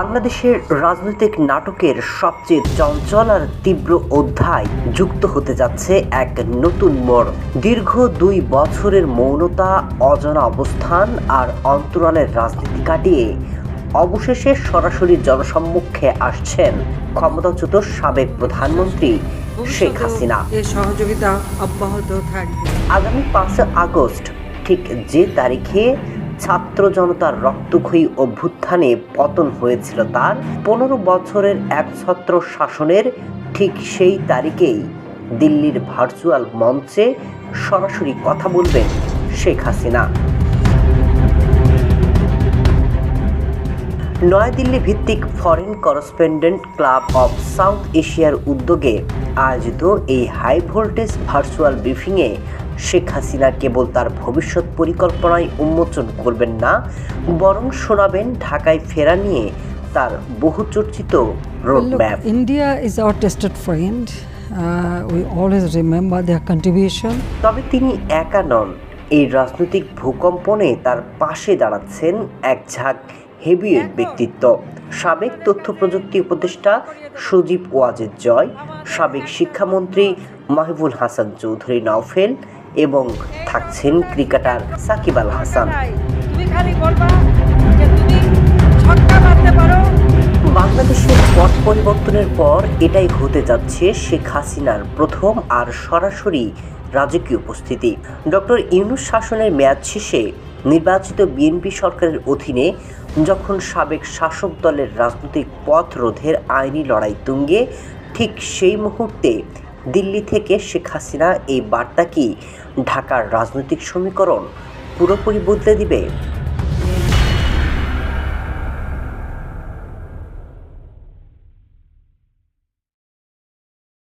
বাংলাদেশের রাজনৈতিক নাটকের সবচেয়ে চঞ্চল আর তীব্র অধ্যায় যুক্ত হতে যাচ্ছে এক নতুন মোড়। দীর্ঘ 2 বছরের মৌনতা, অজানা অবস্থান আর অন্তরালের রাজনীতি কাটিয়ে অবশেষে সরাসরি জনসম্মুখে আসছেন ক্ষমতাচ্যুত সাবেক প্রধানমন্ত্রী শেখ হাসিনা। সহযোগিতা অব্যাহত থাকবে। আগামী 5 আগস্ট ঠিক যে তারিখে ছাত্র জনতার রক্তক্ষয়ী অভ্যুত্থানে পতন হয়েছিল তার 15 বছরের একছত্র শাসনের ঠিক সেই তারিখেই দিল্লির ভার্চুয়াল মঞ্চে সরাসরি কথা বলবেন শেখ হাসিনা। নয়াদিল্লি ভিত্তিক foreign correspondent club of south এশিয়ার উদ্যোগে আয়োজিত এই হাই ভোল্টেজ ভার্চুয়াল ব্রিফিংয়ে শেখ হাসিনা কেবল তার ভবিষ্যৎ পরিকল্পনায় উন্মোচন করবেন না, বরং শোনাবেন ঢাকায় ফেরা নিয়ে তার বহুচর্চিত roadmap. India is our tested friend, we always remember their contribution. তবে তিনি একা নন। এই রাজনৈতিক ভূকম্পনে তার পাশে দাঁড়াচ্ছেন এক ঝাঁক হেভিওয়েট ব্যক্তিত্ব। সাবেক তথ্য প্রযুক্তি উপদেষ্টা সজীব ওয়াজেদ জয়, সাবেক শিক্ষামন্ত্রী মাহবুবুল হাসান চৌধুরী নওফেল এবং থাকছেন ক্রিকেটার সাকিব আল হাসান। বাংলাদেশের পট পরিবর্তনের পর এটাই হতে যাচ্ছে শেখ হাসিনার প্রথম আর সরাসরি রাজকীয় উপস্থিতি। ডক্টর ইউনূস শাসনের মেয়াদ শেষে নির্বাচিত বিএনপি সরকারের অধীনে যখন সাবেক শাসক দলের রাজনৈতিক পথ রোধের আইনি লড়াই তুঙ্গে, ঠিক সেই মুহূর্তে দিল্লি থেকে শেখ হাসিনা এই বার্তা কি ঢাকার রাজনৈতিক সমীকরণ পুরোপুরি বদলে দিবে?